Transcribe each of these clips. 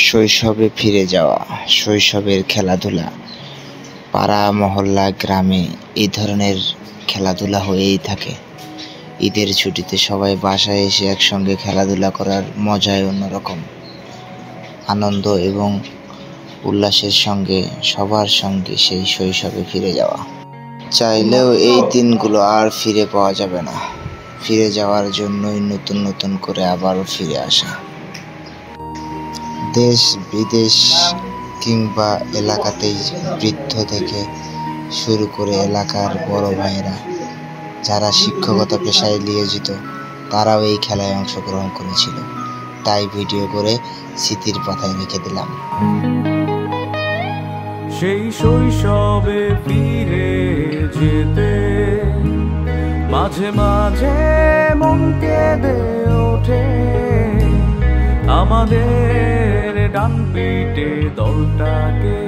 শৈশবে ফিরে যাওয়া, শৈশবের খেলাধুলা। পাড়া, মহল্লা, গ্রামে এই ধরনের খেলাধুলা হয়েই থাকে। ঈদের ছুটিতে সবাই বাসায় এসে একসঙ্গে খেলাধুলা করার মজাই অন্যরকম। আনন্দ এবং উল্লাসের সঙ্গে সবার সঙ্গে সেই শৈশবে ফিরে যাওয়া। চাইলেও এই দিনগুলো আর ফিরে পাওয়া যাবে না। ফিরে যাওয়ার জন্যই নতুন নতুন করে আবারও ফিরে আসা। দেশ বিদেশ কিংবা এলাকাতেই বৃদ্ধ থেকে শুরু করে এলাকার বড় ভাইয়েরা যারা শিক্ষকতা পেশায় নিয়োজিত, তারাও এই খেলায় অংশগ্রহণ করেছিল। তাই ভিডিও করে স্মৃতির পাতায় রেখে দিলাম। সেই শৈশবে ফিরে যেতে মাঝে মাঝে মন কেঁদে ওঠে। আমাদের ডান পিঠে দলটাকে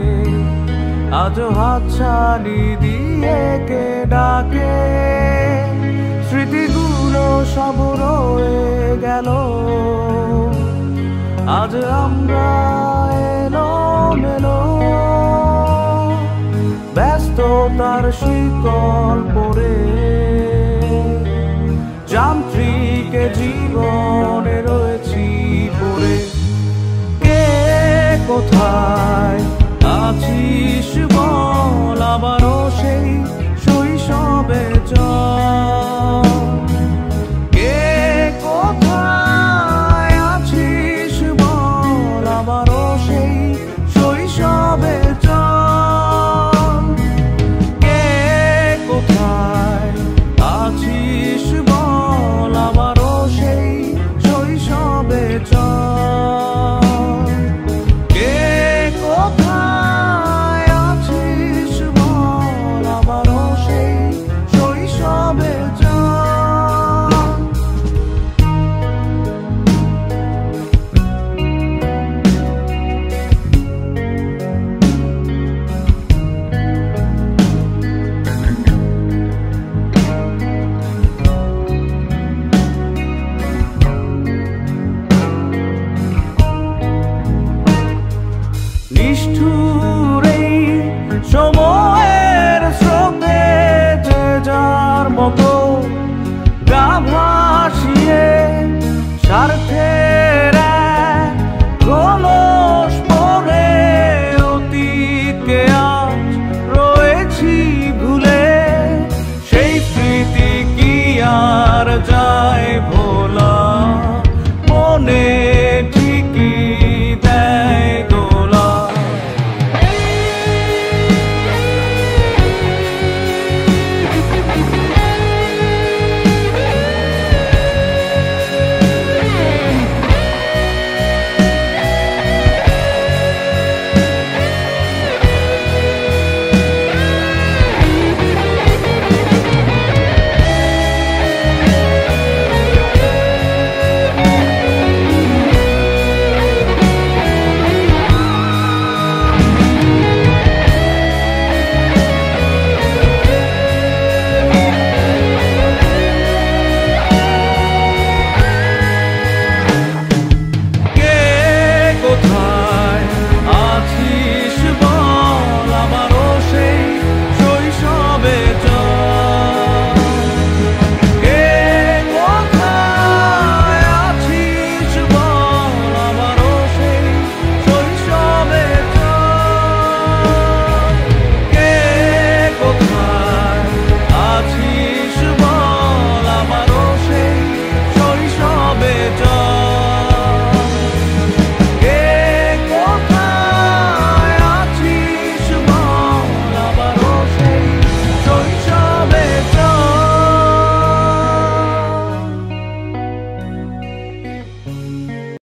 আজও হাতছানি দিয়ে কে ডাকে। স্মৃতিগুলো সব রয়ে গেল, আজ আমরা এলোমেলো। ব্যস্ততার শিকল পড়ে যান্ত্রিক জীবনে রয়েছি পড়ে। কে কোথায় আছিস বল, আবারও সেই শৈশবে চল। কে কোথায় আছিস বল, আবারও